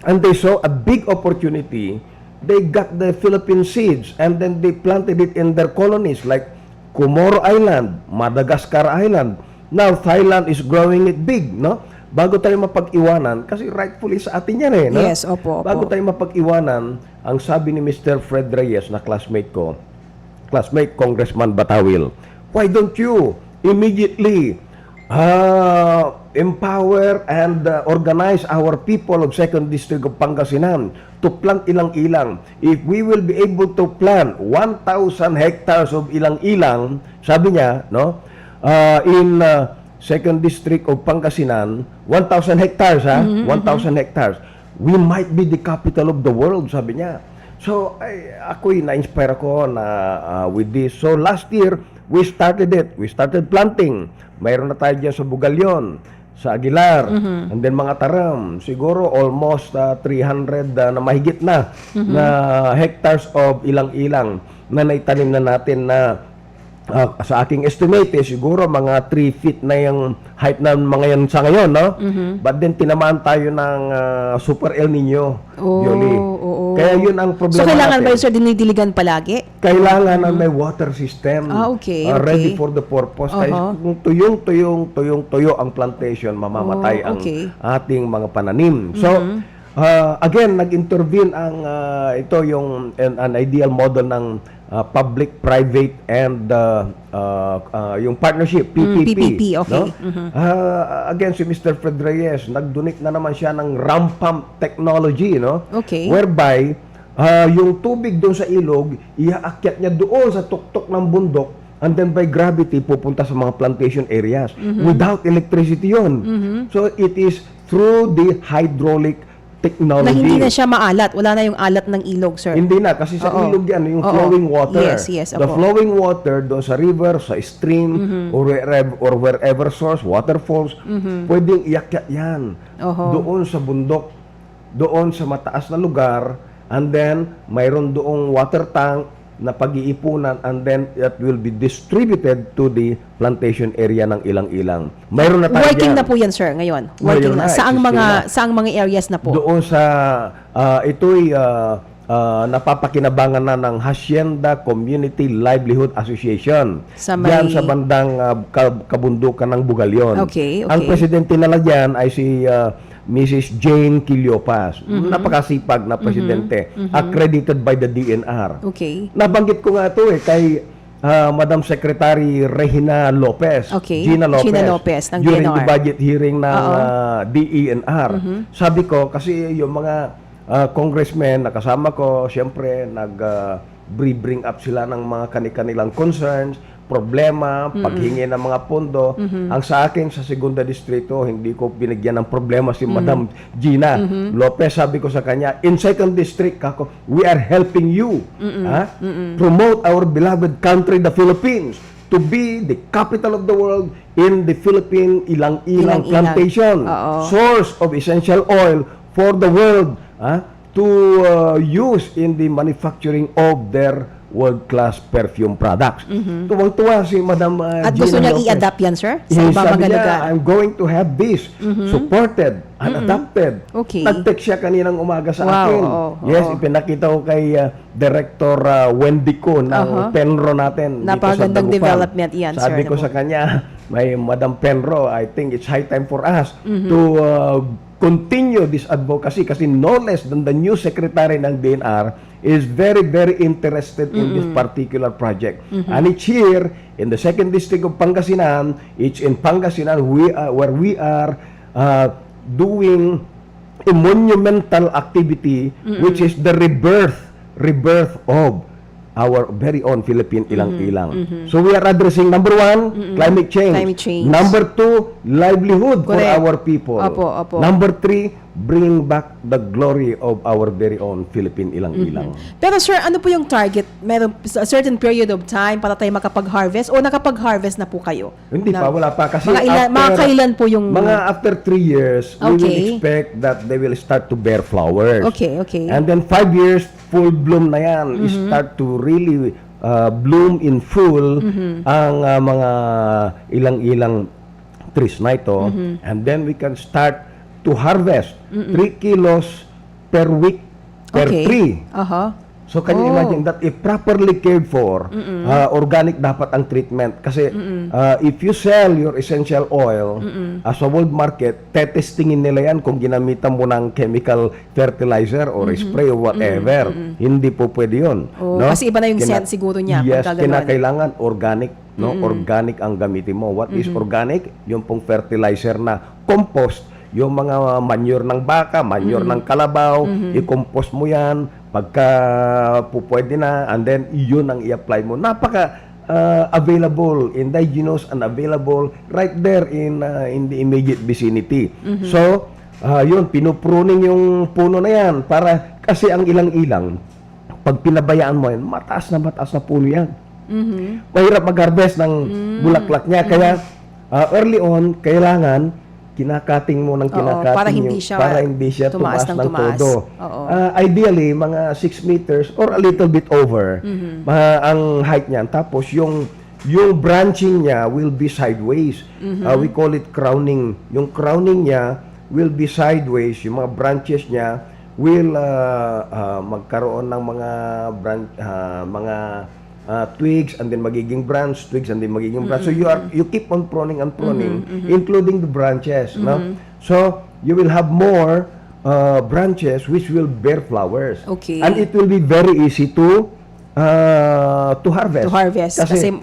and they saw a big opportunity. They got the Philippine seeds and then they planted it in their colonies like Comoro Island, Madagascar Island. Now, Thailand is growing it big, no? Bago tayo mapag-iwanan, kasi rightfully sa atin yan eh, no? Yes, opo. Bago tayo mapag-iwanan, ang sabi ni Mr. Fred Reyes na classmate ko, classmate Congressman Batawil, why don't you immediately empower and organize our people of 2nd District of Pangasinan to plant ilang-ilang. If we will be able to plant 1,000 hectares of ilang-ilang, sabi niya, no, in 2nd District of Pangasinan, 1,000 hectares, 1,000 hectares, we might be the capital of the world, sabi niya. So, ako'y na-inspire ako na with this. So, last year, we started it. We started planting. Mayroon na tayo dyan sa Bugalyon, sa Aguilar, and then mga taram. Siguro almost 300 na mahigit na hectares of ilang-ilang na naitanim na natin na sa aking estimate, siguro mga 3 feet na yung height ng mga yan sa ngayon, no? But then, tinamaan tayo ng Super El Nino, Jolie. Kaya yun ang problema So, kailangan natin. ba, sir, dinidiligan palagi? Kailangan na may water system Okay, ready okay. for the purpose. Kaya kung tuyong-tuyo ang plantation, mamamatay ang ating mga pananim. So, again, nag-intervene ang ito yung an ideal model ng public-private and yung partnership, PPP. PPP, okay. No? Again, si Mr. Fred Reyes, nag-donate na naman siya ng ram pump technology, no? Okay. Whereby, yung tubig doon sa ilog, iaakyat niya doon sa tuktok ng bundok, and then by gravity, pupunta sa mga plantation areas. Without electricity yun. So, it is through the hydraulic technology. Na hindi na siya maalat. Wala na yung alat ng ilog, sir. Hindi na, kasi sa ilog yan, yung flowing water. Yes, The flowing water doon sa river, sa stream, or wherever source, waterfalls, pwedeng iakyat yan. Doon sa bundok, doon sa mataas na lugar, and then, mayroon doong water tank na pag-iipunan, and then it will be distributed to the plantation area ng ilang-ilang. Mayroon na tayo Working dyan. na po yan, sir, ngayon. Working na. Saang mga areas na po? Doon sa, ito'y napapakinabangan na ng Hacienda Community Livelihood Association. Sa may... Diyan sa bandang kabundukan ng Bugalyon. Okay. Ang presidente nila dyan ay si Mrs. Jane Quillopas. Napakasipag na presidente. Accredited by the DNR. Okay. Nabanggit ko nga ito kay Madam Secretary Regina Lopez. Okay. Gina Lopez. Gina Lopez ng during DNR. the budget hearing ng DENR. Sabi ko, kasi yung mga congressmen na kasama ko, siyempre, bring up sila ng mga kanilang concerns, problema, paghingi ng mga pondo. Ang sa akin, sa Segunda Distrito, hindi ko binigyan ng problema si Madam Gina Lopez. Sabi ko sa kanya, in 2nd District, we are helping you promote our beloved country, the Philippines, to be the capital of the world in the Philippine ilang-ilang plantation, source of essential oil for the world to use in the manufacturing of their world-class perfume products. Tuwang-tuwa si Madam At Gina gusto niya Lopez. i-adapt yan, sir? Sa ibang Sabi mga niya, lugar? I'm going to have this supported and adapted. Okay. Nag-text siya kaninang umaga sa Wow, akin. Yes, oo. ipinakita ko kay Director Wendy ko ng Penro natin. Napakagandang dito sa Dagupan. development yan, sir. Sabi ko sa kanya, may Madam Penro, I think it's high time for us to continue this advocacy kasi no less than the new secretary ng DNR is very, very interested in this particular project. And it's here in the 2nd District of Pangasinan. It's in Pangasinan where we are doing a monumental activity which is the rebirth of our very own Philippine ilang-ilang. So we are addressing number 1, climate change. Climate change. Number 2, livelihood for Correct. our people. Opo. Number 3, bring back the glory of our very own Philippine ilang-ilang. Pero sir, ano po yung target? Meron a certain period of time para tayo makapag-harvest o nakapag-harvest na po kayo? Hindi pa, wala pa. Kasi mga kailan po yung... Mga after 3 years, we will Okay. expect that they will start to bear flowers. Okay. And then 5 years, full bloom na yan. Start to really bloom in full ang mga ilang-ilang trees na ito. And then we can start to harvest 3 kilos per week per Okay. tree. Aha. So can you Oh. imagine that if properly cared for, organic dapat ang treatment. Kasi if you sell your essential oil as a world market, tetestingin nila yan kung ginamitan mo ng chemical fertilizer or spray or whatever. Hindi po pwede yun. Oh, kasi iba na yung scent siguro niya pag Yes, gaganon. kinakailangan organic. No? Organic ang gamitin mo. What is organic? Yung pong fertilizer na compost, yung mga manure ng baka, manure ng kalabaw, i-compost mo yan, pagka pwede na, and then yun ang i-apply mo. Napaka available, indigenous and available right there in the immediate vicinity. So, yun, pinupruning yung puno na yan para, kasi ang ilang-ilang, pag pinabayaan mo yan, mataas na puno yan. Mahirap mag-harvest ng bulaklak niya. Kaya, early on, kailangan kinakating mo ng kinakating para hindi siya tumaas ng tumaas. todo. Oo. Ideally, mga 6 meters or a little bit over ang height niyan. Tapos, yung branching niya will be sideways. We call it crowning. Yung crowning niya will be sideways. Yung mga branches niya will magkaroon ng mga twigs and then magiging branch, twigs and then magiging branch. So you keep on pruning and pruning, including the branches. No? So you will have more branches which will bear flowers. Okay. And it will be very easy to harvest. To harvest. Kasi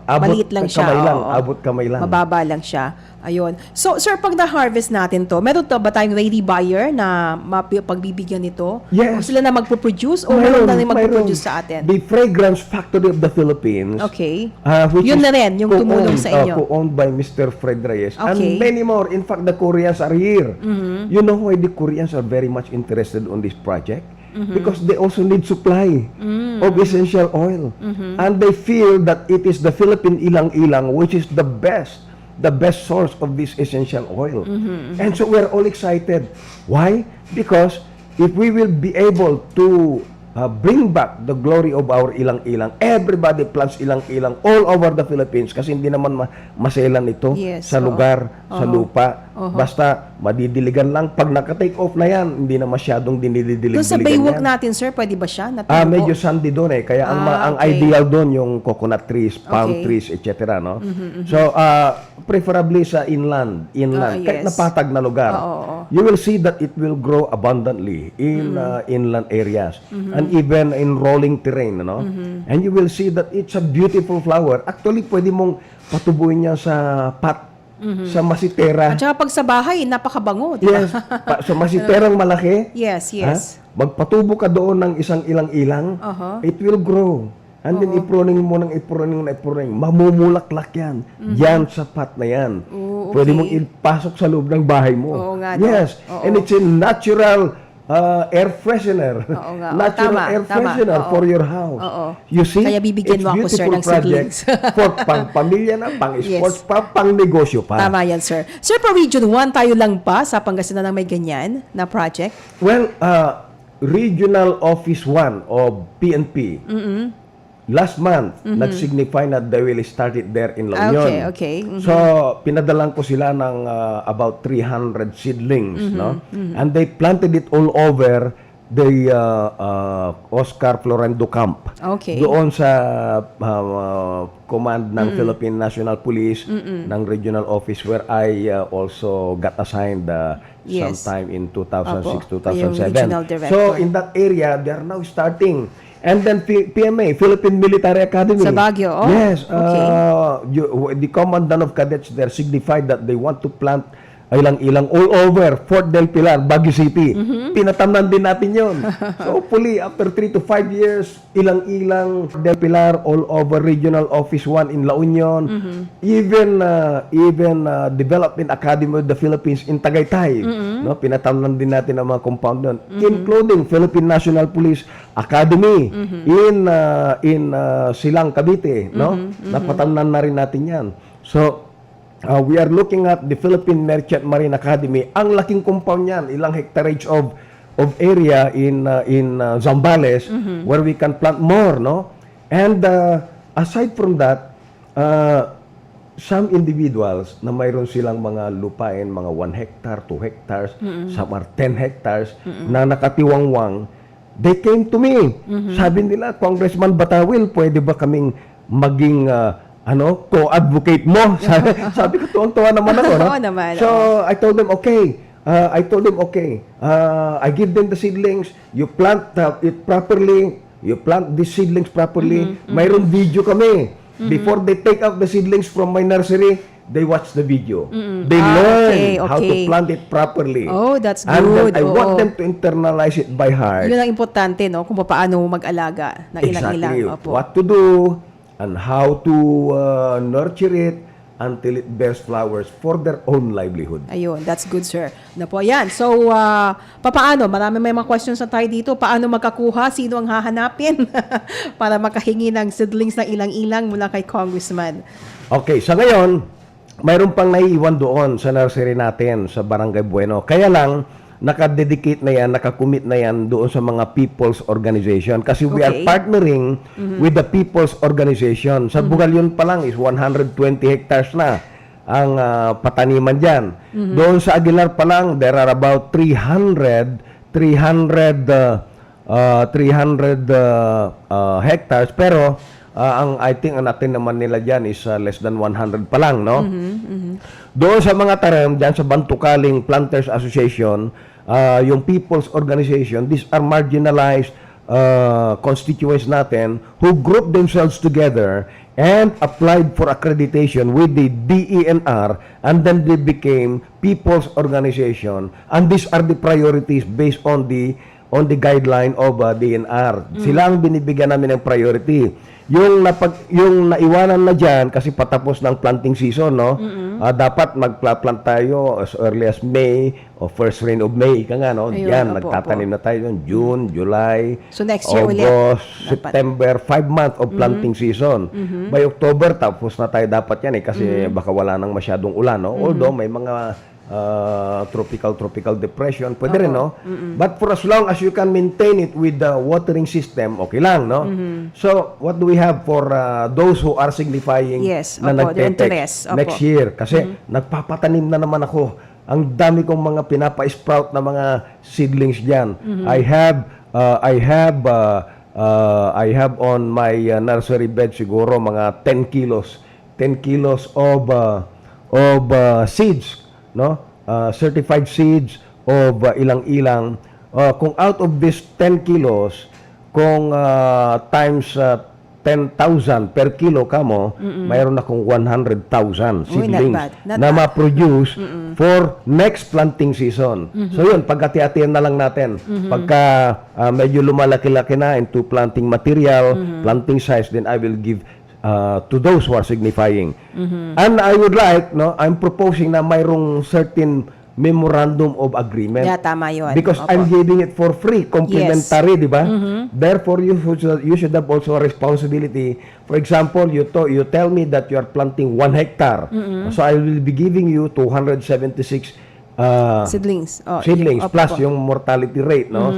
abot maliit lang siya. Kamay lang, Oo. abot kamay lang. Mababa lang siya. Ayun. So, sir, pag na-harvest natin to, meron to ba tayong ready buyer na pagbibigyan nito? Yes. O sila na magpo-produce? O meron na rin magpo-produce sa atin? The Fragrance Factory of the Philippines. Okay. Which Yun is na rin, yung tumulong sa inyo. co-owned by Mr. Fred Reyes. Okay. And many more. In fact, the Koreans are here. You know why the Koreans are very much interested on this project? Because they also need supply of essential oil. And they feel that it is the Philippine ilang-ilang which is the best source of this essential oil. And so we're all excited. Why? Because if we will be able to bring back the glory of our ilang-ilang, everybody plants ilang-ilang all over the Philippines kasi hindi naman maselan ito Yes, sa lugar, sa lupa. Oo. Basta madidiligan lang. Pag naka-take off na yan, hindi na masyadong dinidiligan Doon sa baywalk yan. natin, sir, pwede ba siya? Medyo sandy doon eh. Kaya ang okay. ideal doon yung coconut trees, palm Okay. trees, etc. No? So, preferably sa inland. Kahit Yes. napatag na lugar. Oo. You will see that it will grow abundantly in inland areas and even in rolling terrain. No? And you will see that it's a beautiful flower. Actually, pwede mong patubuin niya sa pot, sa masitera. At saka pag sa bahay, napakabango, di ba? Yes, sa masiterang malaki. Yes, yes. Magpatubo ka doon ng isang ilang-ilang, it will grow. And then ipruning mo ng ipruning. Mamumulaklak yan. Yan sa pot na yan. Oo, okay. Pwede mong ipasok sa loob ng bahay mo. Oo nga, no? Yes. Oo. And it's a natural air freshener. Oo nga. Natural Tama, air tama. freshener Oo. for your house. Oo. You see? Kaya bibigyan it's mo ako, sir, beautiful ng project seedlings. for pang-pamilya na, pang-sports Yes. pa, pang-negosyo pa. Tama yan, sir. Sir, pa Region 1, tayo lang pa sa Pangasinan ng may ganyan na project? Well, Regional Office 1 of PNP, last month, nag-signify na they will start it there in La Union. Okay. So, pinadalan ko sila ng about 300 seedlings, no? And they planted it all over the Oscar Florendo Camp. Okay. Doon sa command ng Philippine National Police, ng regional office where I also got assigned Yes. sometime in 2006, Opo. Yung 2007. regional director. So, in that area, they are now starting. And then PMA, Philippine Military Academy. Sa Baguio, oh. Yes. Okay. The commandant of cadets there signified that they want to plant ilang-ilang all over Fort del Pilar, Baguio City. Pinatamnan din natin yon. So hopefully, after 3 to 5 years, ilang-ilang del Pilar all over Regional Office 1 in La Union, even Development Academy of the Philippines in Tagaytay. No, pinatamnan din natin ang mga compound doon, including Philippine National Police Academy in Silang, Cavite. No, napatamnan na rin natin yan. So, we are looking at the Philippine Merchant Marine Academy. Ang laking compound niyan, ilang hectareage of area in Zambales where we can plant more, no? And aside from that, some individuals na mayroon silang mga lupain, mga 1 hectare, 2 hectares, some are 10 hectares, na nakatiwangwang, they came to me. Sabi nila, Congressman Batawil, pwede ba kaming maging co-advocate mo? Sabi ko, tuwang-tuwa naman ako. No? Oo naman, So, I told them, okay. I give them the seedlings, you plant it properly, you plant the seedlings properly. Mayroon video kami. Before they take out the seedlings from my nursery, they watch the video. They learn how to plant it properly. Oh, that's And good. then I want Oo. them to internalize it by heart. Yun ang importante, no? Kung paano mag-alaga ng ilang-ilang. Exactly. Opo. What to do and how to nurture it until it bears flowers for their own livelihood. Ayun, that's good, sir. Na po, yan. So, papaano? Marami may mga questions na tayo dito. Paano magkakuha? Sino ang hahanapin para makahingi ng seedlings ng ilang-ilang mula kay Congressman? Okay, sa ngayon, mayroon pang naiiwan doon sa nursery natin sa Barangay Bueno. Kaya lang, nakadedicate na yan, nakakommit na yan doon sa mga people's organization. Kasi we are Okay. partnering with the people's organization. Sa Bugalyon pa lang is 120 hectares na ang pataniman dyan. Doon sa Aguilar pa lang, there are about 300 hectares. Pero, I think ang natin naman nila dyan is less than 100 pa lang, no? Doon sa mga tarim, dyan sa Bantukaling Planters Association, yung people's organization, these are marginalized constituents natin who group themselves together and applied for accreditation with the DENR, and then they became people's organization, and these are the priorities based on the guideline of DNR. Sila ang binibigyan namin ng priority. Yung naiwanan na diyan kasi patapos ng planting season, no? Dapat magplant tayo as early as May o first rain of May, ika nga, no? Ayun, Yan, opo, nagtatanim na tayo noon June, July, So, next year ulit. August, Dapat. September, 5 months of planting season. By October, tapos na tayo dapat yan kasi baka wala nang masyadong ulan, no? Although may mga tropical depression, pwede rin, no? But for as long as you can maintain it with the watering system, okay lang, no? So, what do we have for those who are signifying Yes, na opo, the nagte-text interest, opo. next year? Kasi nagpapatanim na naman ako. Ang dami kong mga pinapa-sprout na mga seedlings diyan. I have on my nursery bed siguro mga 10 kilos of seeds, no? Certified seeds of ilang-ilang. Kung out of this 10 kilos, kung times 10,000 per kilo kamo, mayroon akong 100,000 Uy, not seedlings bad. Not na bad. ma-produce for next planting season. So yun, pagkati-atiyan na lang natin. Pagka medyo lumalaki-laki na into planting material, planting size, then I will give to those who are signifying. And I would like, no, I'm proposing na mayroong certain memorandum of agreement. Yeah, tama yun. Because Opo. I'm giving it for free, complimentary, di ba? Therefore, you should have also a responsibility. For example, you tell me that you are planting 1 hectare. So I will be giving you 276 Seedlings. Oh, seedlings opo, plus opo. yung mortality rate, no?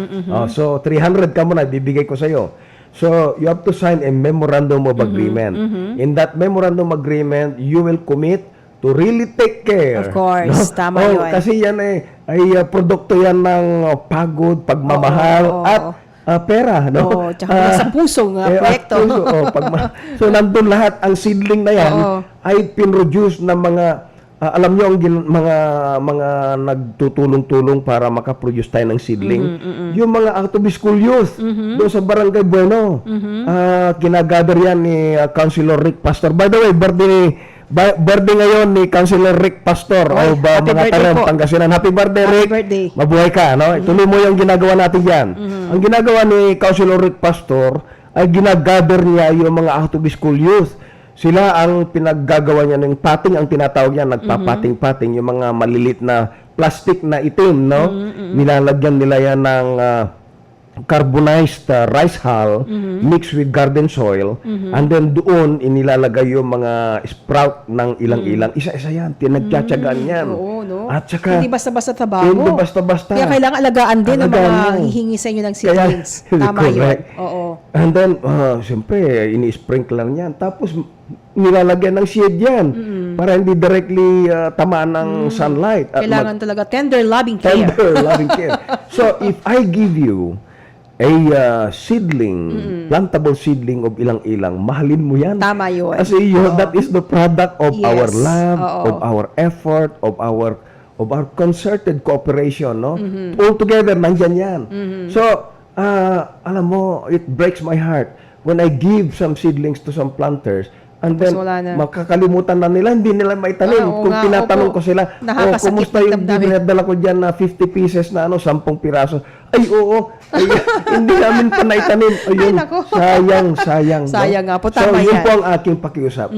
So 300 ka muna, bibigay ko sa iyo. So you have to sign a memorandum of agreement. In that memorandum agreement, you will commit to really take care. Of course, tama yun. Kasi yan ay produkto yan ng pagod, pagmamahal Oo, at pera, no? Oo, tsaka nasa pusong at proyekto. puso, so nandun lahat ang seedling na yan Oo. ay pinroduce ng mga alam nyo ang mga nagtutulong-tulong para makaproduce tayo ng seedling. Yung mga active school youth doon sa Barangay Bueno. Kinagather yan ni Councilor Rick Pastor. By the way, birthday ngayon ni Councilor Rick Pastor o Happy mga birthday taram po. Pangasinan. Happy birthday, Happy Rick. birthday. Mabuhay ka, no? Ituloy mo yung ginagawa natin diyan. Ang ginagawa ni Councilor Rick Pastor ay ginagather niya yung mga active school youth. Sila ang pinaggagawa niya ng patting, ang tinatawag niya, nagpapating-pating, yung mga malilit na plastic na itim, no? Nilalagyan nila yan ng carbonized rice hull mixed with garden soil, and then doon inilalagay yung mga sprout ng ilang-ilang. Isa-isa yan, tinagtsatsagaan yan. Oo, no? At saka, Hindi basta-basta trabaho. hindi basta-basta. Kaya kailangan alagaan din ang mga Alagaan mo. hihingi sa inyo ng Kaya, seedlings. Tama yun. correct. Oo. And then, siyempre, ini-sprinkler niyan. Tapos, nilalagyan ng shade yan para hindi directly tamaan ng sunlight. At Kailangan talaga tender loving care. tender loving care. So, if I give you a seedling, plantable seedling of ilang-ilang, mahalin mo yan. Tama yun. Kasi that is the product of Yes. our lab, Oo. of our effort, of our concerted cooperation, no? All together, nandyan yan. So, alam mo, it breaks my heart when I give some seedlings to some planters, and then wala na. makakalimutan na nila, hindi nila maitanim. Oo Kung nga, tinatanong opo. ko sila, Nakakasakit kumusta ng yung damdamin. dinadala ko dyan na 50 pieces na 10 piraso? Ay, oo. Ay, hindi namin pa naitanim. Ayun, Ay, nako. sayang. Sayang nga po, So, tama yun yan. po ang aking pakiusap.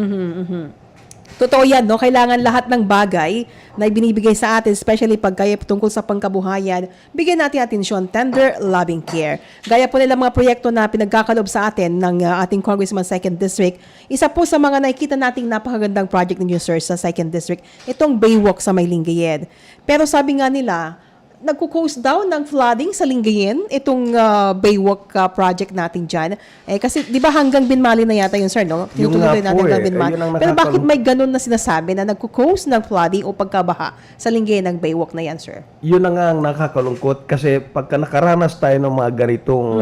Totoo yan, no? Kailangan lahat ng bagay na ibinibigay sa atin, especially pag kaya tungkol sa pangkabuhayan, bigyan natin atensyon, tender, loving care. Gaya po nila mga proyekto na pinagkakalob sa atin ng ating Congressman 2nd District. Isa po sa mga nakikita nating napakagandang project ninyo, sir, sa 2nd District, itong Baywalk sa May Lingayen. Pero sabi nga nila, nagko-cause down ng flooding sa Lingayen, itong Baywalk project natin dyan. Kasi di ba hanggang Binmali na yata yun, sir, no? Yung Tinutuloy nga po natin hanggang eh. Binmali. Ayun ang Pero bakit nakakal- may ganun na sinasabi na nagko-cause ng flooding o pagkabaha sa Lingayen ng Baywalk na yan, sir? Yun na nga ang nakakalungkot kasi pagka nakaranas tayo ng mga ganitong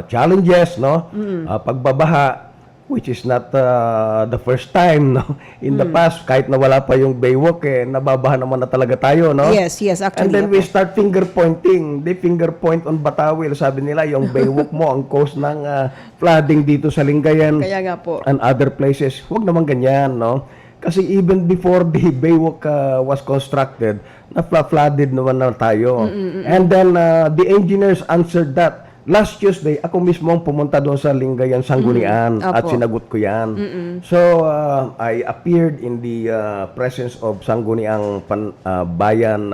challenges, no? Pagbabaha, which is not the first time, no? In the past, kahit na wala pa yung Baywalk, nababaha naman na talaga tayo, no? Yes, actually. And then we opo. start finger pointing. They finger point on Batawil. Sabi nila, yung Baywalk mo ang cause ng flooding dito sa Lingayen Kaya nga po. and other places. Huwag naman ganyan, no? Kasi even before the Baywalk was constructed, na-flooded naman na tayo. And then the engineers answered that. Last Tuesday, ako mismo ang pumunta doon sa Lingayen, Sanggunian, at Apo. sinagot ko yan. So, I appeared in the presence of Sangguniang bayan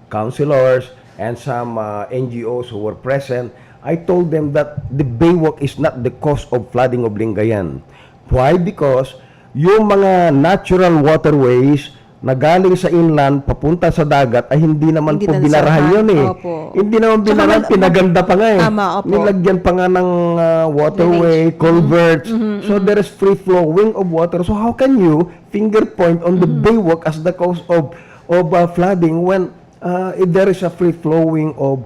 councilors and some NGOs who were present. I told them that the Baywalk is not the cause of flooding of Lingayen. Why? Because yung mga natural waterways na galing sa inland papunta sa dagat ay hindi naman Hindi po na binarahan nasahan. yun eh. Opo. Hindi naman Tsaka binarahan, pinaganda pa nga eh. Tama, opo. Nilagyan pa nga ng waterway, culverts. So there is free flowing of water. So how can you finger point on the Baywalk as the cause of flooding when if there is a free flowing of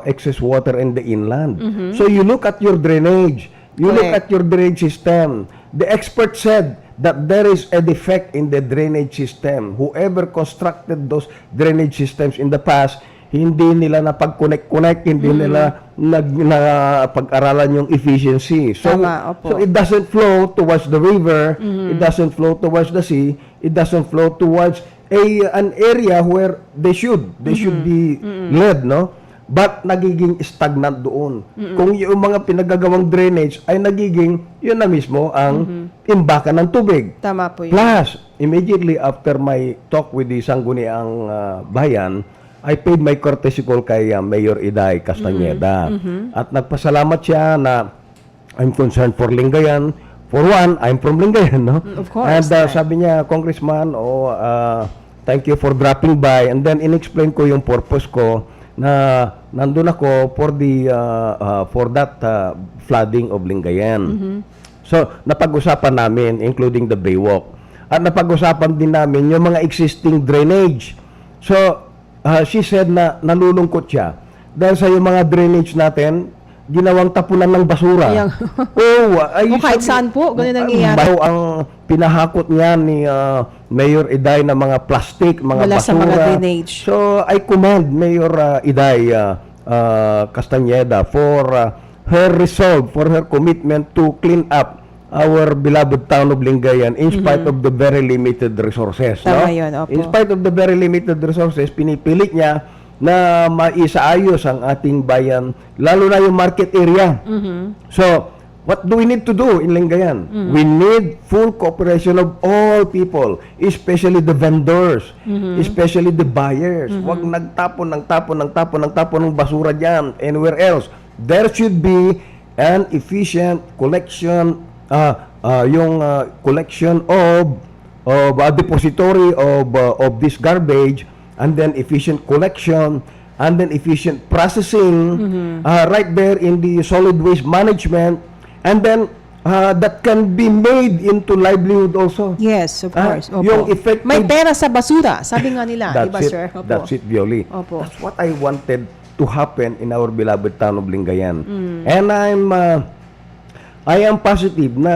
excess water in the inland? So you look at your drainage. You look Correct. at your drainage system. The expert said that there is a defect in the drainage system. Whoever constructed those drainage systems in the past, hindi nila napag-connect, hindi nila pag-aralan yung efficiency. So, Tama, opo. so it doesn't flow towards the river, it doesn't flow towards the sea, it doesn't flow towards an area where they should be led, no? But nagiging stagnant doon. Kung yung mga pinagagawang drainage ay nagiging, yun na mismo ang imbakan ng tubig. Tama po yun. Plus, immediately after my talk with the Sangguniang bayan, I paid my courtesy call kay Mayor Iday Castañeda. At nagpasalamat siya na I'm concerned for Lingayen. For one, I'm from Lingayen, no? Of course. And sabi niya, Congressman, thank you for dropping by. And then inexplain ko yung purpose ko na nandun ako for that flooding of Lingayen. So, napag-usapan namin, including the Baywalk. At napag-usapan din namin yung mga existing drainage. So, she said na nalulungkot siya. Dahil sa yung mga drainage natin, ginawang tapunan ng basura. Ayan. Ay, O kahit saan po, ganun nangyayari. bago ang pinahakot niya ni Mayor Iday na mga plastic, mga Wala basura. sa mga drainage. So, I commend Mayor Iday Castañeda for her resolve, for her commitment to clean up our beloved town of Lingayen in spite of the very limited resources. Tama no? yun, opo. In spite of the very limited resources, pinipilit niya na maisaayos ang ating bayan, lalo na yung market area. So, what do we need to do in Lingayen? We need full cooperation of all people, especially the vendors, especially the buyers. Huwag nagtapon ng basura dyan, anywhere else. There should be an efficient collection, collection of a depository of this garbage, and then efficient collection, and then efficient processing right there in the solid waste management, and then that can be made into livelihood also. Yes, of course. Opo. Yung effective- May pera sa basura, sabi nga nila, di ba, That's it. sir? Opo. That's it, Violi. Opo. That's what I wanted to happen in our beloved town of Lingayen. And I am positive na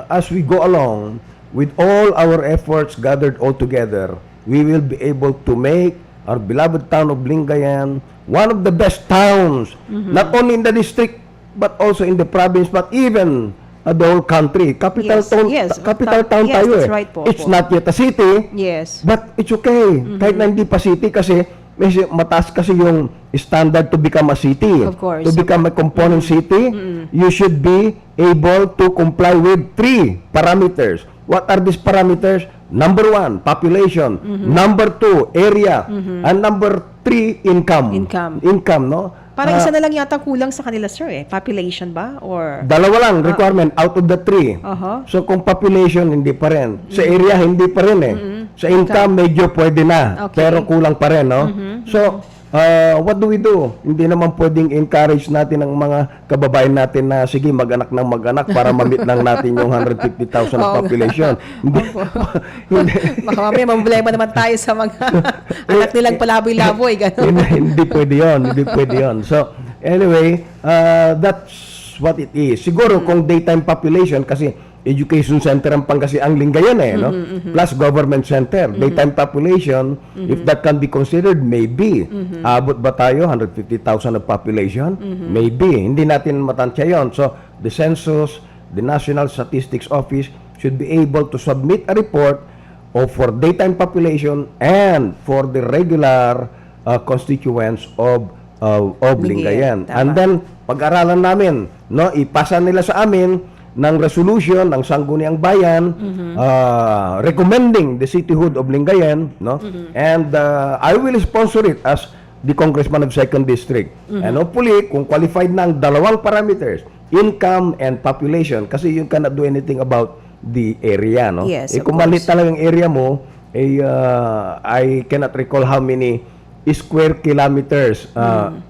as we go along with all our efforts gathered all together, we will be able to make our beloved town of Lingayen one of the best towns, not only in the district but also in the province, but even the whole country. Capital Yes, town, yes. capital town Yes, tayo that's eh. right po, It's po. not yet a city, Yes. but it's okay. Kahit na hindi pa city kasi medyo mataas kasi yung standard to become a city. Of course. To become a component city, you should be able to comply with 3 parameters. What are these parameters? Number 1, population. Number 2, area. And number 3, income. Income, no? Parang isa na lang yata kulang sa kanila, sir, eh. Population ba? Or... Dalawa lang requirement out of the 3. Aha. So kung population hindi pa rin. Sa area hindi pa rin eh. Sa income medyo pwede na, Okay. pero kulang pa rin, no? So what do we do? Hindi naman pwedeng encourage natin ang mga kababayan natin na sige mag-anak ng mag-anak para ma-meet lang natin yung 150,000 na Oo. population. Hindi. hindi. Baka mamaya problema naman tayo sa mga anak nilang palaboy-laboy, gano'n. hindi pwede yun. Hindi pwede yun. So, anyway, that's what it is. Siguro kung daytime population, kasi education center ang Pangasiang Lingayen eh, no? Plus government center. Daytime population, if that can be considered, maybe. Abot ba tayo? 150,000 na population? Maybe. Hindi natin matansya yun. So, the census, the National Statistics Office should be able to submit a report for daytime population and for the regular constituents of Lingayen, Lingayen. tama. And then pag-aralan namin, no, ipasa nila sa amin ng resolution ng Sangguniang Bayan recommending the cityhood of Lingayen, no? And I will sponsor it as the congressman of 2nd district. And hopefully, kung qualified na ang dalawang parameters, income and population, kasi you cannot do anything about the area, no? Yes, of Kung course. maliit talaga ang area mo, I cannot recall how many square kilometers of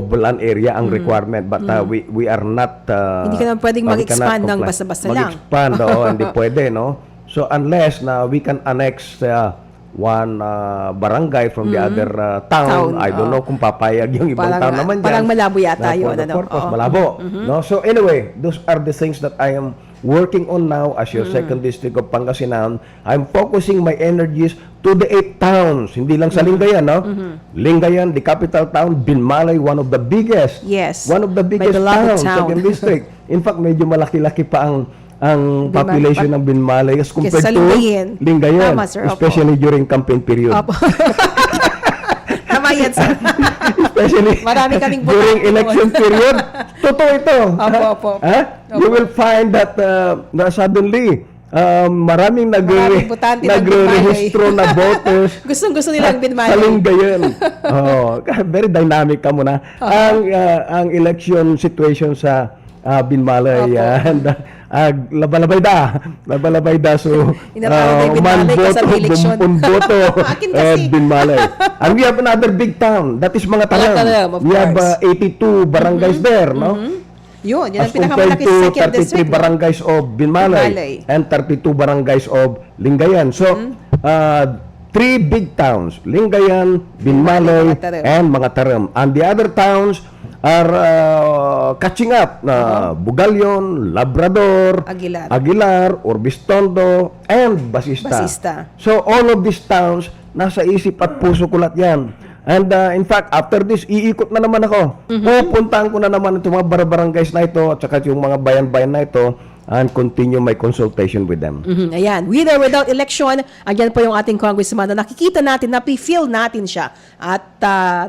land area ang requirement, but we are not Hindi ka naman pwedeng we mag-expand cannot ng comply. basta-basta lang. Mag-expand, hindi pwede, no? So unless na we can annex one barangay from the other Town, town, I don't know kung papayag yung ibang Parang- town naman dyan. parang malabo yata Na yun, for the ano? purpose, Oo. malabo. No? So anyway, those are the things that I am working on now as your 2nd district of Pangasinan. I'm focusing my energies to the 8 towns, hindi lang sa Lingayen, no? Lingayen, the capital town, Binmalay, one of the biggest. Yes. One of the My biggest beloved towns, town. 2nd district. In fact, medyo malaki-laki pa ang population ng Binmalay as compared sa to Lingayen. Lingayen, Tama, sir. Opo. especially during campaign period. Opo. Tama yan, sir. Especially Marami kaming during botante election doon. period. Totoo ito. Opo, opo. Ha? You will find that na suddenly maraming Maraming botante ng nagre-rehistro na voters Gustong-gusto nilang sa Binmalay. Lingayen. Very dynamic ka muna. Ang election situation sa Binmalay Opo. and labalabay da so Inatawag na yung man Binmalay boto, kasama election. bumpun boto Akin kasi. Binmalay. And we have another big town, that is Mga Talam, Talam. of We have course. 82 barangays there, no? Yun, yan As ang pinakamalaki compared sa to 2nd 33 district. no? barangays of Binmalay. Binmalay and 32 barangays of Lingayen. So, 3 big towns, Lingayen, Binmalay, Mga Taram. and Mga Taram. And the other towns are catching up. Bugalyon, Labrador, Aguilar. Urbistondo, and Basista. Basista. So, all of these towns, nasa isip at puso ko lahat yan. And in fact, after this, iikot na naman ako. Pupuntahan ko na naman itong mga barangays na ito at saka yung mga bayan-bayan na ito and continue my consultation with them. Ayan, with or without election, andyan po yung ating congressman na nakikita natin, napi-feel natin siya at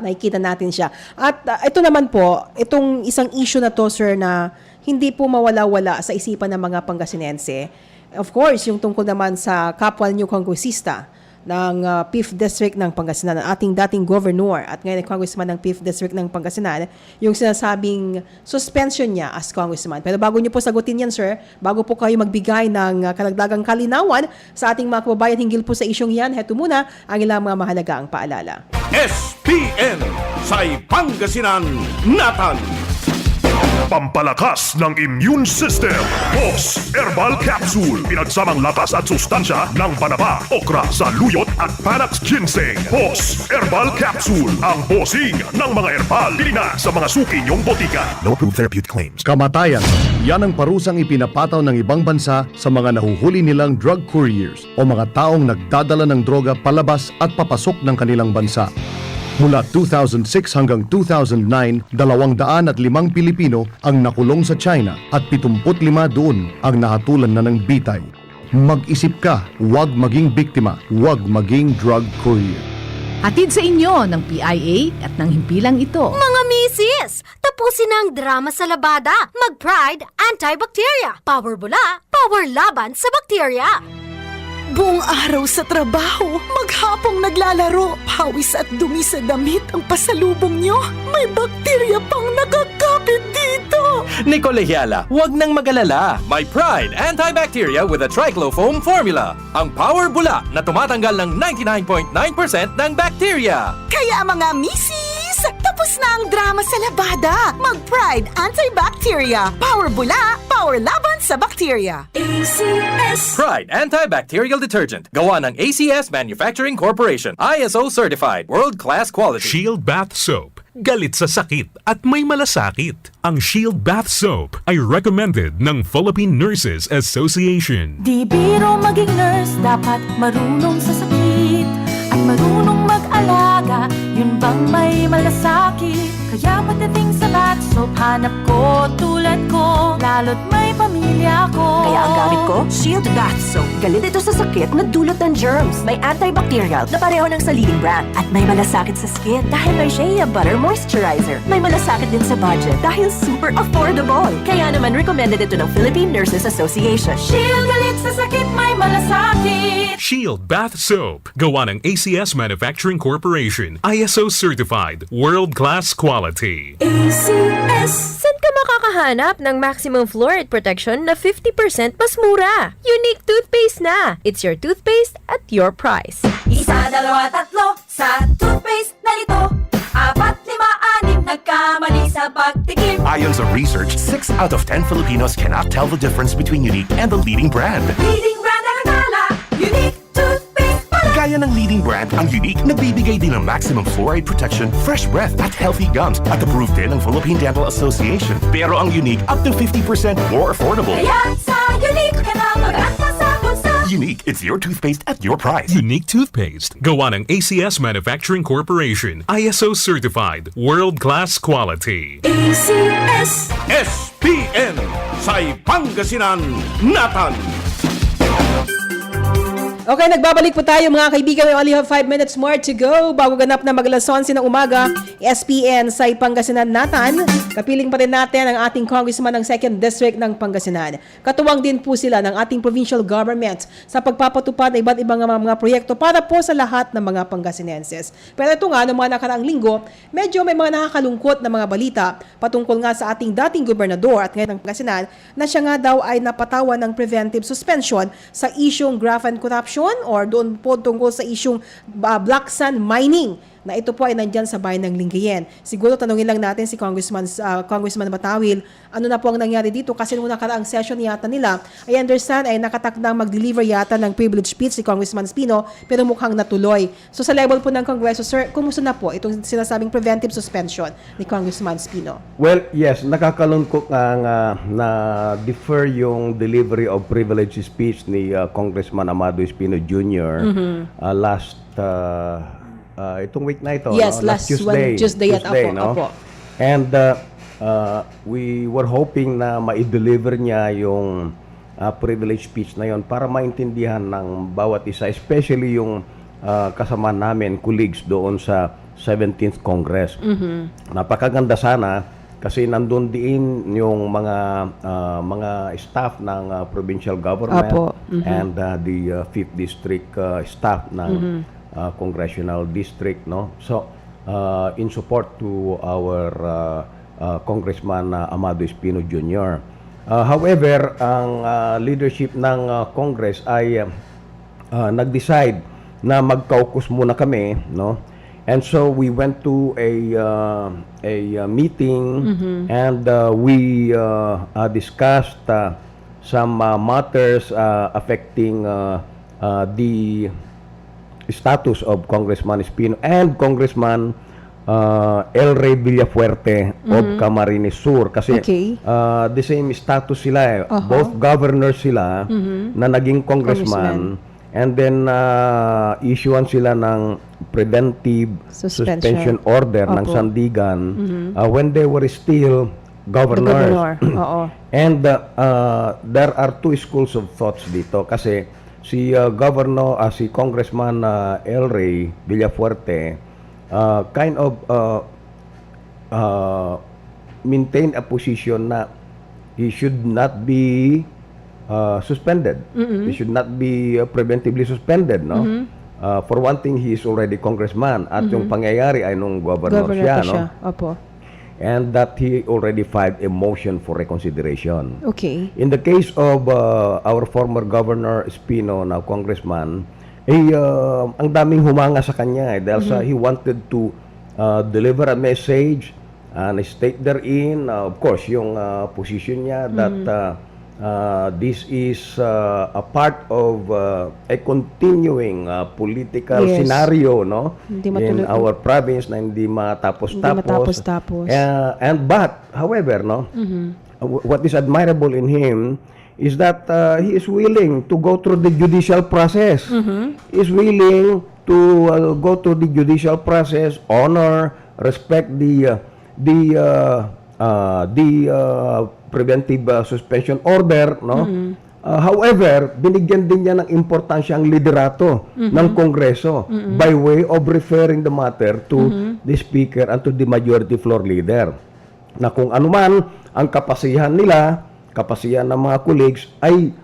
nakikita natin siya. At ito naman po, itong isang issue na to, sir, na hindi po mawala-wala sa isipan ng mga Pangasinense. Of course, yung tungkol naman sa kapwa niyo kongresista ng 5th District ng Pangasinan, ating dating governor at ngayon ay congressman ng 5th District ng Pangasinan, yung sinasabing suspension niya as congressman. Pero bago niyo po sagutin yan, sir, bago po kayo magbigay ng karagdagang kalinawan sa ating mga kababayan hinggil po sa isyong yan, heto muna ang ilang mga mahalagang paalala. SPN Say Pangasinan Natan. Pampalakas ng immune system. Boss Herbal Capsule. Pinagsamang lakas at sustansya ng banaba, okra, saluyot at Panax Ginseng. Boss Herbal Capsule. Ang bossing ng mga herbal. Bili na sa mga suki niyong botika. No approved therapeutic claims. Kamatayan. Yan ang parusang ipinapataw ng ibang bansa sa mga nahuhuli nilang drug couriers o mga taong nagdadala ng droga palabas at papasok ng kanilang bansa. Mula 2006 hanggang 2009, 205 Pilipino ang nakulong sa China at 75 doon ang nahatulan na ng bitay. Mag-isip ka, huwag maging biktima, huwag maging drug courier. Hatid sa inyo ng PIA at ng himpilang ito. Mga misis, tapusin na ang drama sa labada. Mag-Pride Antibacteria. Power bula, power laban sa bakterya. Buong araw sa trabaho, maghapong naglalaro, pawis at dumi sa damit ang pasalubong nyo. May bakterya pang nakakapit dito. Nicolehiala, huwag nang mag-alala. May Pride Antibacteria with a triclofoam formula. Ang power bula na tumatanggal ng 99.9% ng bacteria. Kaya mga misis, tapos na ang drama sa labada. Mag-Pride Antibacteria. Power bula, power laban sa bakterya. ACS. Pride Antibacterial Detergent. Gawa ng ACS Manufacturing Corporation. ISO certified. World-class quality. Shield Bath Soap. Galit sa sakit at may malasakit. Ang Shield Bath Soap ay recommended ng Philippine Nurses Association. Di biro maging nurse, dapat marunong sa sakit at marunong mag-alaga, yun bang may malasakit? Kaya pagdating sa bath soap, hanap ko tulad ko, lalo't may pamilya ko. Kaya ang gamit ko, Shield Bath Soap. Galit ito sa sakit na dulot ng germs. May antibacterial na pareho ng sa leading brand. At may malasakit sa skin dahil may Shea Butter Moisturizer. May malasakit din sa budget dahil super affordable. Kaya naman recommended ito ng Philippine Nurses Association. Shield galit sa sakit, may malasakit. Shield Bath Soap. Gawa ng ACS Manufacturing Corporation. ISO certified. World-class quality. ACS. Saan ka makakahanap ng maximum fluoride protection na 50% mas mura? Unique toothpaste na. It's your toothpaste at your price. Isa, dalawa, tatlo sa toothpaste na ito. 4, 5, 6 nagkamali sa pagtikim. Ayon sa research, 6 out of 10 Filipinos cannot tell the difference between Unique and the leading brand. Leading brand ang akala, unique toothpaste pala. Gaya ng leading brand, ang Unique nagbibigay din ng maximum fluoride protection, fresh breath at healthy gums at approved din ng Philippine Dental Association. Pero ang Unique up to 50% more affordable. Kaya sa unique ka na mag-anta sa bulsa. Unique, it's your toothpaste at your price. Unique Toothpaste. Gawa ng ACS Manufacturing Corporation. ISO certified. World-class quality. ACS. SPN Say Pangasinan Natan. Okay, nagbabalik po tayo mga kaibigan. We only have 5 minutes more to go. Bago ganap na mag-alas 11 ng umaga, SPN sa Pangasinan Natan. Kapiling pa rin natin ang ating congressman ng 2nd District ng Pangasinan. Katuwang din po sila ng ating provincial government sa pagpapatupad ng iba't ibang mga proyekto para po sa lahat ng mga Pangasinenses. Pero ito nga, noong mga nakaraang linggo, medyo may mga nakakalungkot na mga balita patungkol nga sa ating dating gobernador at ngayon ng Pangasinan na siya nga daw ay napatawan ng preventive suspension sa isyong graft and corruption or doon po tungkol sa isyong black sand mining na ito po ay nandyan sa bayan ng Lingayen. Siguro tanungin lang natin si Congressman Matawil, ano na po ang nangyari dito kasi nung nakaraang session yata nila, I understand ay nakatakdang mag-deliver yata ng privilege speech si Congressman Spino pero mukhang natuloy. So sa level po ng Kongreso, sir, kumusta na po itong sinasabing preventive suspension ni Congressman Spino? Well, yes, nakakalungkot nga na-defer yung delivery of privilege speech ni Congressman Amado Espino Jr. Last itong week na ito, yes, no? last Tuesday at Apo. And we were hoping na ma-deliver niya yung privilege speech na yon para maintindihan ng bawat isa, especially yung kasama namin, colleagues doon sa 17th Congress. Napakaganda sana kasi nandun din yung mga staff ng provincial government and the 5th district staff ng congressional district, no? So in support to our Congressman Amado Espino Jr. However, ang leadership ng Congress ay nag-decide na mag-caucus muna kami, no? And so we went to a meeting and we discussed some matters affecting the status of Congressman Espino and Congressman El Rey Villafuerte of Camarines Sur kasi the same status sila eh. Both governors sila na naging congressman. And then, issuean sila ng preventive suspension order ng Sandigan when they were still governors. And there are two schools of thoughts dito kasi si si Congressman El Rey Villafuerte kind of maintain a position na he should not be suspended. He should not be preventively suspended, no? For one thing, he is already congressman at yung pangyayari ay nung governor siya, no? And that he already filed a motion for reconsideration. In the case of our former governor Espino, now congressman, ang daming humanga sa kanya dahil sa he wanted to deliver a message and state therein, of course, yung position niya that this is a part of a continuing political scenario, no? In our province na hindi matapos-tapos. But however, no, what is admirable in him is that he is willing to go through the judicial process. He is willing to go through the judicial process, honor, respect the preventive suspension order, no? However, binigyan din niya ng importansya ang liderato ng Kongreso by way of referring the matter to the Speaker and to the Majority Floor Leader. Na kung anuman ang kapasihan nila, kapasihan ng mga colleagues ay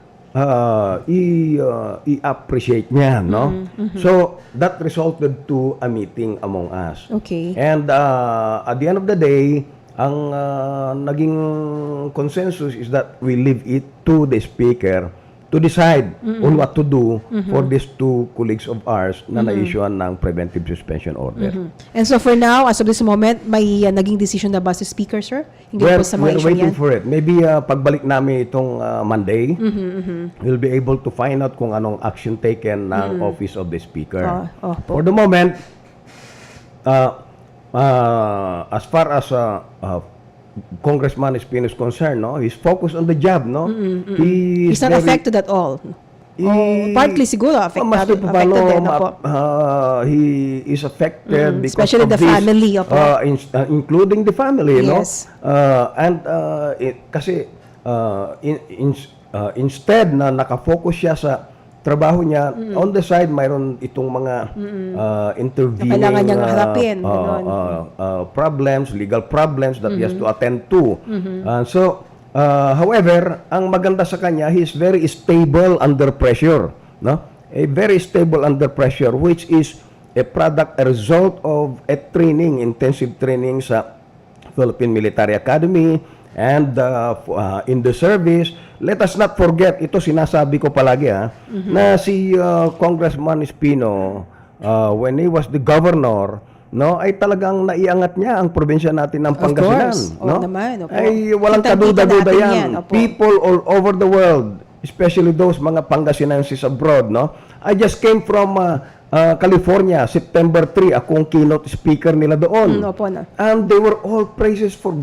i-appreciate niya, no? So, that resulted to a meeting among us. And at the end of the day, ang naging consensus is that we leave it to the Speaker to decide on what to do for these two colleagues of ours na na-issuean ng preventive suspension order. And so for now, as of this moment, may naging decision na ba si Speaker, sir? We're waiting for it. Maybe pagbalik namin itong Monday, we'll be able to find out kung anong action taken ng Office of the Speaker. For the moment, as far as Congressman Espino is concerned, no, he's focused on the job, no. He's not affected at all. Partly siguro affected din po. He is affected because especially of the family, including the family, yes. Kasi instead na nakafocus siya sa trabaho niya, on the side mayroon itong mga intervening kailangan niyang harapin, problems, legal problems that he has to attend to. So however, ang maganda sa kanya, he is very stable under pressure, no? A very stable under pressure, which is a result of a training, intensive training sa Philippine Military Academy and in the service. Let us not forget, ito sinasabi ko palagi na si Congressman Espino, when he was the governor, no, ay talagang naiangat niya ang probinsya natin ng Pangasinan, no? Ay walang kaduda-duda yan. People all over the world, especially those mga Pangasinenses abroad, no? I just came from California, September 3, akong keynote speaker nila doon. And they were all praises for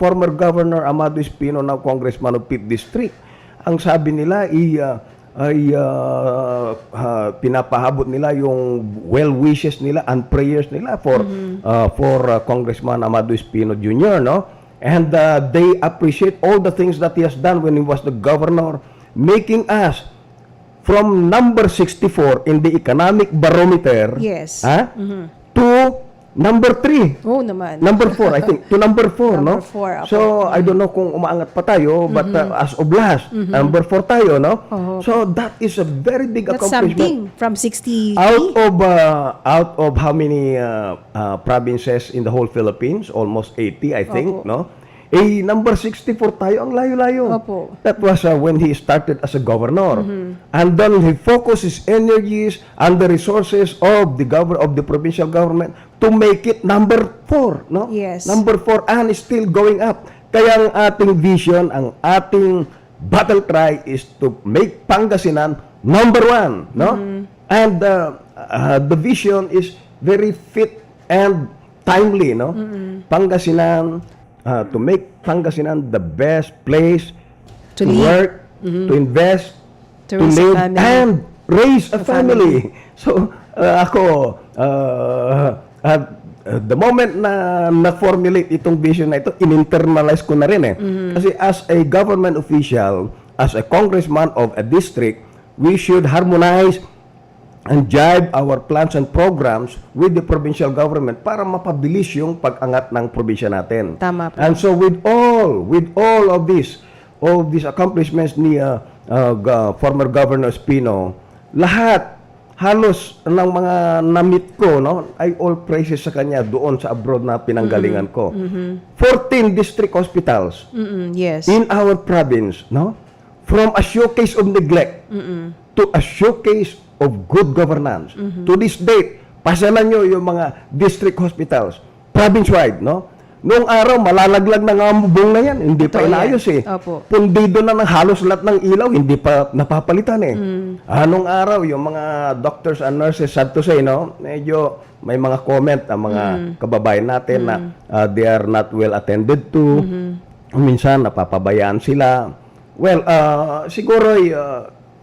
former Governor Amado Espino, now Congressman of 5th District. Ang sabi nila ay pinapahabot nila yung well wishes nila and prayers nila for Congressman Amado Espino Jr., no? And they appreciate all the things that he has done when he was the governor. making us from number 64 in the economic barometer Yes. to number 3. Oo naman. Number 4, I think. To number 4, no? Number 4, apo. So, I don't know kung umaangat pa tayo, but as of last, number 4 tayo, no? So, that is a very big That's accomplishment. something from 60. Out of how many provinces in the whole Philippines? Almost 80, I think, Opo. no? Number 64 tayo, ang layo-layo. Opo. That was when he started as a governor. And then he focused his energies and the resources of the provincial government to make it number 4, no? Yes. Number 4, and it's still going up. Kaya ang ating vision, ang ating battle cry is to make Pangasinan number 1, no? And the vision is very fit and timely, no? Pangasinan, to make Pangasinan the best place To to live. work, to invest, To to raise a live, family. and raise a family. So, the moment na na-formulate itong vision na ito, in-internalize ko na rin eh. Kasi as a government official, as a congressman of a district, we should harmonize and jibe our plans and programs with the provincial government para mapabilis yung pag-angat ng probinsya natin. Tama po. And so with all of these accomplishments ni former Governor Espino, lahat halos ng mga na-meet ko, no, ay all praises sa kanya doon sa abroad na pinanggalingan ko. 14 district hospitals Yes. in our province, no? From a showcase of neglect to a showcase of good governance. To this date, pasalan nyo yung mga district hospitals, province-wide, no? Noong araw, malalaglag na nga ang bubong na yan. Hindi pa Totoo inayos yan. eh. Opo. Pundido na ng halos lahat ng ilaw, hindi pa napapalitan eh. Anong araw, yung mga doctors and nurses, sad to say, no? Medyo may mga comment ang mga kababayan natin na they are not well attended to. Minsan, napapabayaan sila. Well, siguro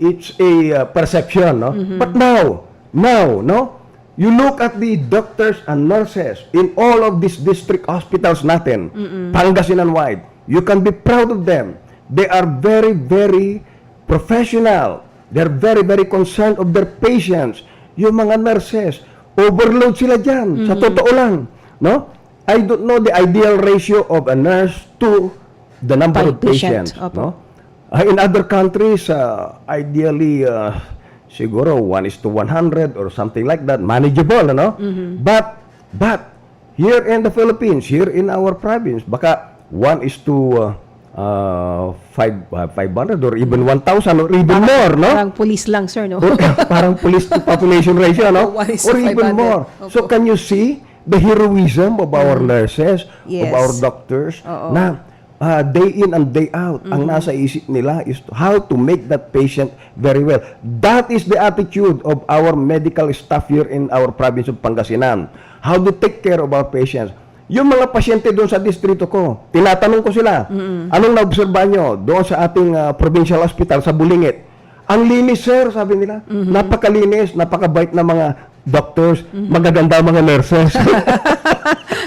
it's a perception, no? But now, no? You look at the doctors and nurses in all of these district hospitals natin, Pangasinan-wide. You can be proud of them. They are very, very professional. They're very, very concerned of their patients. Yung mga nurses, overload sila dyan. Sa totoo lang, no? I don't know the ideal ratio of a nurse to the number of Patient. patients, Opo. no? In other countries, ideally, siguro 1:100 or something like that, manageable, ano? But here in the Philippines, here in our province, baka 1:500 or even 1,000 or even more, no? Parang police lang, sir, no? Or parang police to population ratio, no? 1:500. Or even more. So can you see the heroism of our nurses, Yes. of our doctors, na day in and day out, ang nasa isip nila is how to make that patient very well. That is the attitude of our medical staff here in our province of Pangasinan. How to take care of our patients. Yung mga pasyente doon sa distrito ko, tinatanong ko sila, anong naobserbahan nyo doon sa ating provincial hospital sa Bulingit? Ang linis, sir, sabi nila. Napakalinis, napakabait na mga doctors, magaganda mga nurses.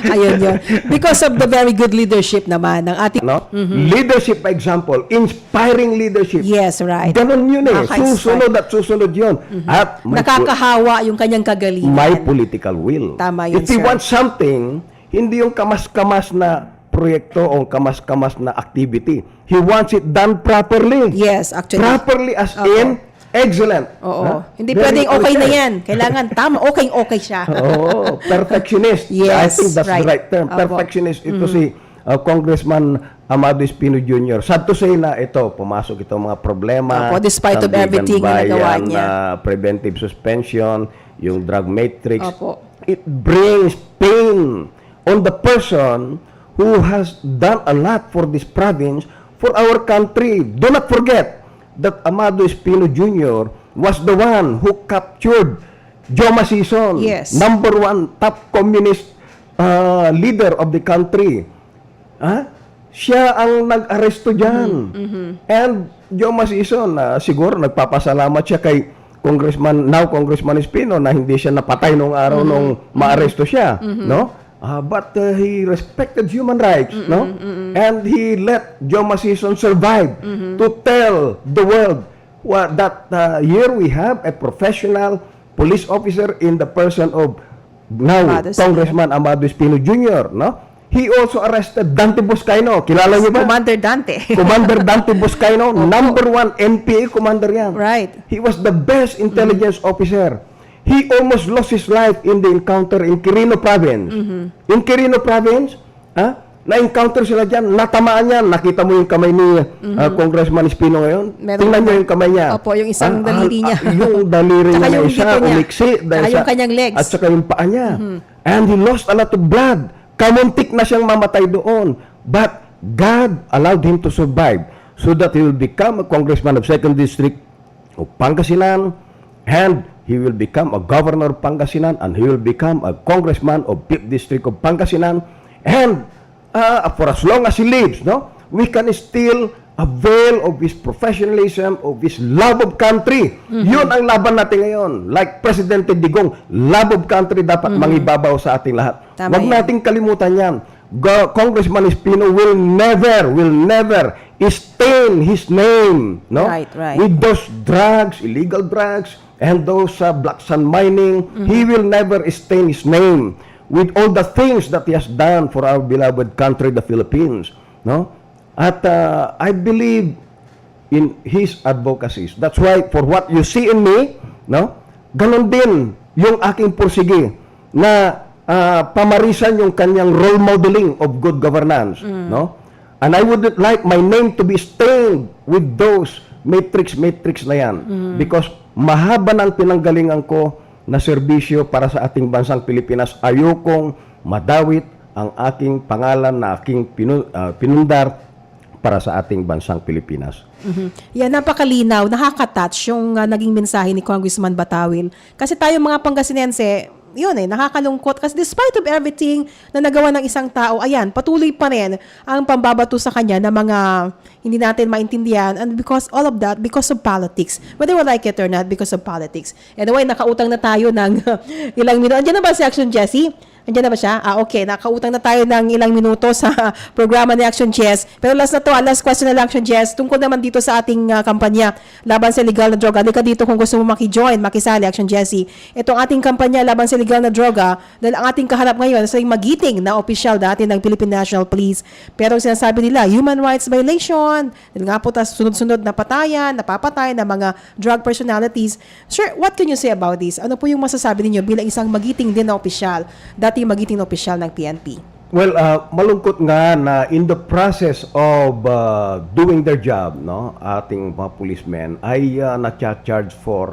Ayun yun. Because of the very good leadership naman ng ating... No? Leadership example, inspiring leadership. Yes, right. Ganon yun eh. Nakaka-inspire. Susunod at susunod yun. At Nakakahawa yung kanyang kagalingan. may political will. Tama yun, If he sir. wants something, hindi yung kamas-kamas na proyekto o kamas-kamas na activity. He wants it done properly. Yes, actually. Properly as Opo. in excellent. Oo. Ha? Hindi Very pwedeng okay na correct. yan. Kailangan tama, okay siya. Oo, perfectionist. I Yes, think that's right. the right term. Opo. Perfectionist. Ito si Congressman Amado Espino Jr. Sad to say na ito, pumasok itong mga problema. Opo, despite of Sandigan everything na nagawa Bayan, niya. Preventive suspension, yung drug matrix. Opo. It brings pain on the person who has done a lot for this province, for our country. Do not forget that Amado Espino Jr. was the one who captured Joma Sison, Yes. number 1 top communist leader of the country. Siya ang nag-aresto dyan. And Joma Sison, siguro nagpapasalamat siya kay Congressman Espino na hindi siya napatay nung araw nung maaresto siya, no? but he respected human rights, no? And he let Joe Masison survive to tell the world that here we have a professional police officer in the person of now Amado Espino. Congressman Amado Espino Jr., no? He also arrested Dante Boscaino. Kilala niyo ba? Commander Dante. Commander Dante Boscaino, number 1 NPA commander yan. Right. He was the best intelligence officer. He almost lost his life in the encounter in Quirino Province. In Quirino Province, na-encounter sila dyan, natamaan yan. Nakita mo yung kamay ni Congressman Espino ngayon? Meron Tingnan ba? niyo yung kamay niya. Opo, yung isang daliri niya. Yung daliri Tsaka niya yung na isa, dito niya. umiksi. Tsaka yung kanyang legs. At saka yung paa niya. And he lost a lot of blood. Kamuntik na siyang mamatay doon. But God allowed him to survive so that he will become a congressman of 2nd District of Pangasinan, and he will become a governor of Pangasinan, and he will become a congressman of 5th District of Pangasinan. And for as long as he lives, no, we can still avail of his professionalism, of his love of country. Yun ang laban natin ngayon. Like Presidente Digong, love of country dapat mangibabaw sa ating lahat. Tama Huwag yan. nating kalimutan yan. Congressman Espino will never stain his name, no? Right, right. With those drugs, illegal drugs, and those black sand mining. He will never stain his name with all the things that he has done for our beloved country, the Philippines, no? At I believe in his advocacies. That's why for what you see in me, no? Ganon din yung aking pursige na pamarisan yung kanyang role modeling of good governance, no? And I wouldn't like my name to be stained with those matrix na yan. Because mahaba ng pinanggalingan ko na serbisyo para sa ating bansang Pilipinas. Ayokong madawit ang aking pangalan na aking pinundar para sa ating bansang Pilipinas. Yan, napakalinaw, nakaka-touch yung naging mensahe ni Congressman Batawil. Kasi tayo mga Pangasinense, yun nakakalungkot. Kasi despite of everything na nagawa ng isang tao, ayan, patuloy pa rin ang pambabato sa kanya na mga hindi natin maintindihan. And because all of that, because of politics. Whether we like it or not, because of politics. Anyway, nakautang na tayo ng ilang minuto. Andiyan na ba si Action Jessie? Andiyan na ba siya? Okay, nakautang na tayo ng ilang minuto sa programa ni Action Jess. Pero last na to, last question na lang, Action Jess. Tungkol naman dito sa ating kampanya laban sa illegal na droga. Halika dito kung gusto mo maki-join, makisali, Action Jessie. Itong ating kampanya laban sa illegal na droga, dahil ang ating kaharap ngayon sa magiting na opisyal dati ng Philippine National Police. Pero sinasabi nila, human rights violation. Dahil nga po, sunod-sunod na patayan, napapatay ng mga drug personalities. Sir, what can you say about this? Ano po yung masasabi ninyo bilang isang magiting din na opisyal, dating magiting na opisyal ng PNP? Well, malungkot nga na in the process of doing their job, no, ating mga policemen ay na-charge for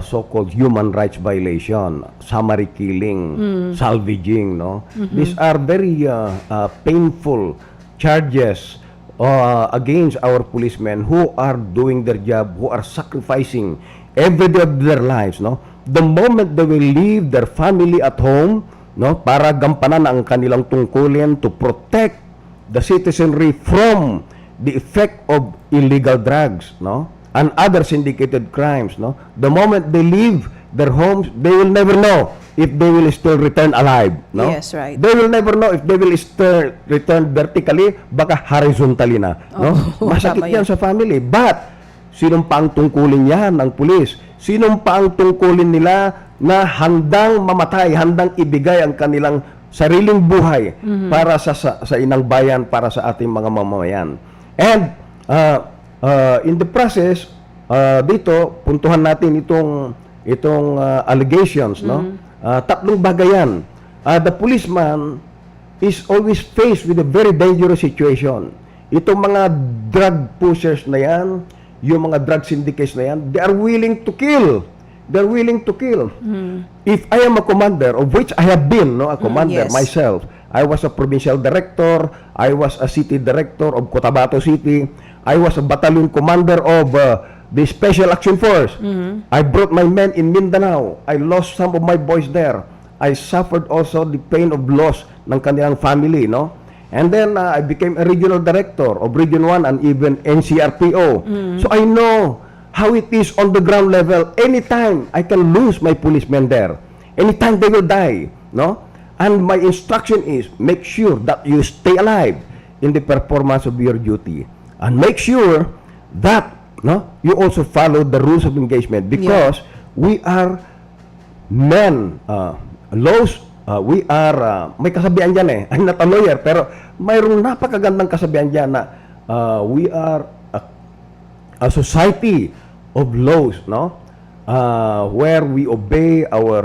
so-called human rights violation, summary killing, salvaging, no. These are very painful charges against our policemen who are doing their job, who are sacrificing every day of their lives, no. The moment they will leave their family at home, no, para gampanan ang kanilang tungkulin to protect the citizenry from the effect of illegal drugs, no, and other syndicated crimes, no. The moment they leave their homes, they will never know if they will still return alive, no. Yes, right. They will never know if they will still return vertically, baka horizontally na, no. Masakit tama yan sa family. But sinong pa ang tungkulin yan ng pulis? Sinong pa ang tungkulin nila na handang mamatay, handang ibigay ang kanilang sariling buhay para sa inang bayan, para sa ating mga mamamayan? And in the process, dito, puntuhan natin itong allegations, no? Tatlong bagay yan. The policeman is always faced with a very dangerous situation. Itong mga drug pushers na yan, yung mga drug syndicates na yan, they are willing to kill. They're willing to kill. If I am a commander, of which I have been, no, a commander yes. myself. I was a provincial director. I was a city director of Cotabato City. I was a battalion commander of the Special Action Force. I brought my men in Mindanao. I lost some of my boys there. I suffered also the pain of loss ng kanilang family, no? And then I became a regional director of Region 1 and even NCRPO. So I know how it is on the ground level. Anytime I can lose my policemen there. Anytime they will die, no? And my instruction is, make sure that you stay alive in the performance of your duty. And make sure that you also follow the rules of engagement, because we are men, we are, may kasabihan dyan eh, I'm not a lawyer, pero mayroong napakagandang kasabihan dyan na we are a society of laws, where we obey our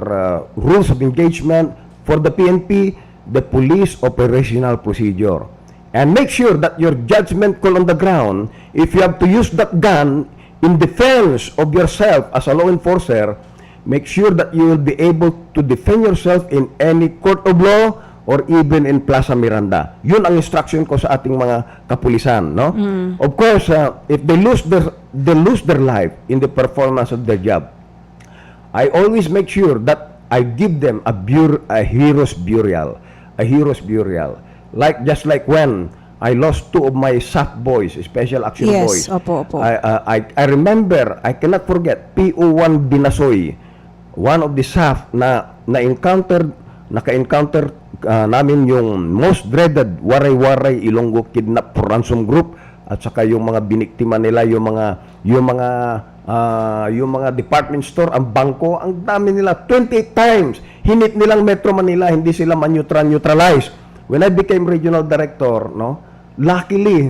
rules of engagement. For the PNP, the police operational procedure. And make sure that your judgment call on the ground, if you have to use that gun in defense of yourself as a law enforcer, make sure that you will be able to defend yourself in any court of law or even in Plaza Miranda. Yun ang instruction ko sa ating mga kapulisan, Of course, if they lose their life in the performance of their job, I always make sure that I give them a hero's burial. A hero's burial. Just like when I lost 2 of my SAF boys, Special Action Boys. Opo. I remember, I cannot forget, PO1 Binasoy, one of the SAF naka-encounter namin yung most dreaded Waray-Waray Ilonggo Kidnap for Ransom Group, at saka yung mga biniktima nila, yung mga department store, ang bangko, ang dami nila, 28 times hinit nilang Metro Manila, hindi sila neutralize. When I became regional director, luckily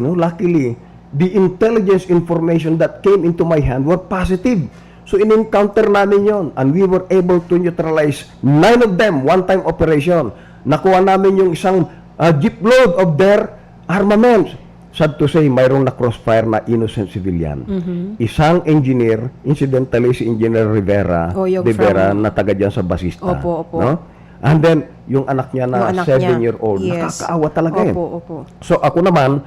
the intelligence information that came into my hand were positive. So in-encounter namin yon, and we were able to neutralize 9 of them, one-time operation. Nakuha namin yung isang jeep load of their armaments. Sad to say, mayroong na crossfire na innocent civilian. Isang engineer, incidentally si Engineer Rivera, na taga dyan sa Basista. Opo. And then, yung anak niya na 7-year-old, nakakaawa talaga Opo. So ako naman,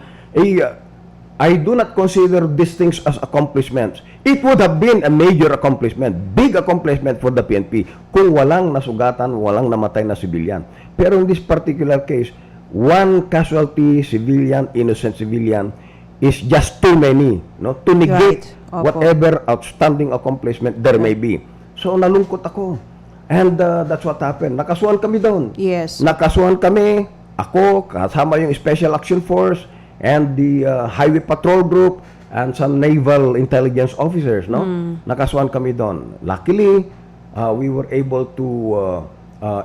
I do not consider these things as accomplishments. It would have been a major accomplishment, big accomplishment for the PNP kung walang nasugatan, walang namatay na civilian. Pero in this particular case, one casualty, civilian, innocent civilian, is just too many, to negate whatever outstanding accomplishment there may be. So nalungkot ako. And that's what happened. Nakasuhan kami doon. Yes. Nakasuhan kami, ako, kasama yung Special Action Force, and the Highway Patrol Group, and some naval intelligence officers, Nakasuhan kami doon. Luckily, we were able to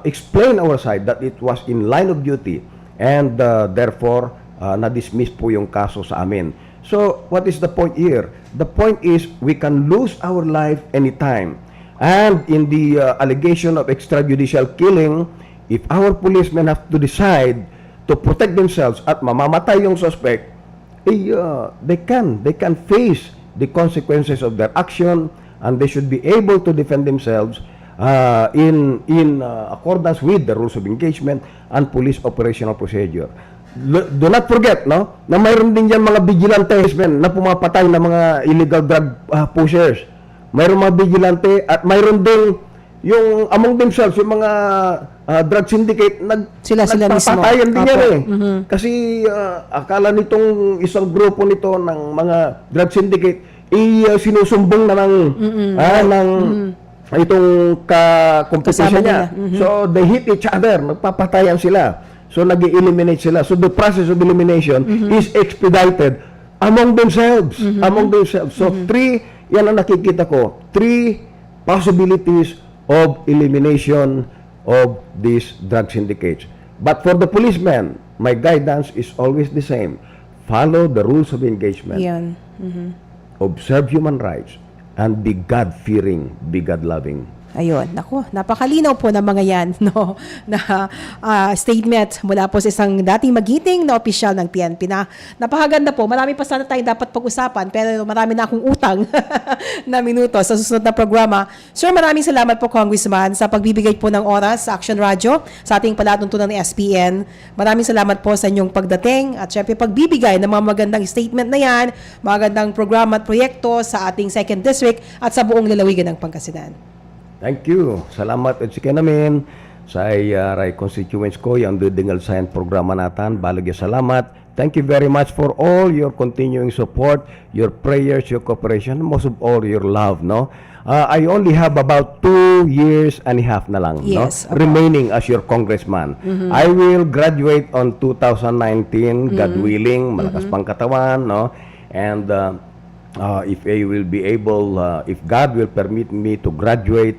explain our side that it was in line of duty, and therefore, na-dismiss po yung kaso sa amin. So, what is the point here? The point is, we can lose our life anytime. And in the allegation of extrajudicial killing, if our policemen have to decide to protect themselves at mamamatay yung suspect, they can face the consequences of their action, and they should be able to defend themselves in accordance with the rules of engagement and police operational procedure. Do not forget, na mayroon din dyan mga vigilantes na pumapatay ng mga illegal drug pushers. Mayroon mga vigilante, at mayroon din yung among themselves, yung mga drug syndicate, nagpapatayan din yan Kasi akala nitong isang grupo nito ng mga drug syndicate, sinusumbong na ng itong kakumpitisya niya. So, they hit each other, nagpapatayan sila. So, nag-eliminate sila. So, the process of elimination is expedited among themselves. So, 3, yan ang nakikita ko, 3 possibilities of elimination of these drug syndicates. But for the policemen, my guidance is always the same. Follow the rules of engagement. Yan. Observe human rights, and be God-fearing, be God-loving. Ayun, naku, napakalinaw po ng mga yan, na statement mula po sa isang dating magiting na opisyal ng PNP na napakaganda po. Marami pa sana tayong dapat pag-usapan, pero marami na akong utang na minuto sa susunod na programa. Sir, maraming salamat po, Congressman, sa pagbibigay po ng oras sa Action Radio, sa ating palatuntunan ng SPN. Maraming salamat po sa inyong pagdating at syempre pagbibigay ng mga magandang statement na yan, magandang programa at proyekto sa ating 2nd District at sa buong lalawigan ng Pangasinan. Thank you. Salamat at sige namin sa constituents ko yung dudingal science programa natin. Balag salamat. Thank you very much for all your continuing support, your prayers, your cooperation, most of all your love, no? I only have about 2 years and a half na lang, Yes, no? Remaining as your congressman. I will graduate on 2019, God willing, malakas pang katawan, no? And if I will be able, if God will permit me to graduate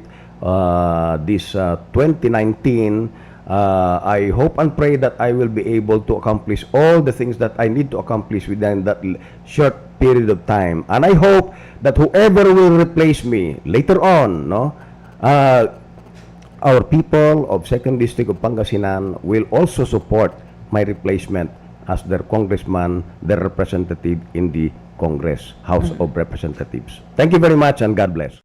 this 2019, I hope and pray that I will be able to accomplish all the things that I need to accomplish within that short period of time. And I hope that whoever will replace me later on, no, our people of 2nd District of Pangasinan will also support my replacement as their congressman, their representative in the Congress, House of Representatives. Thank you very much and God bless.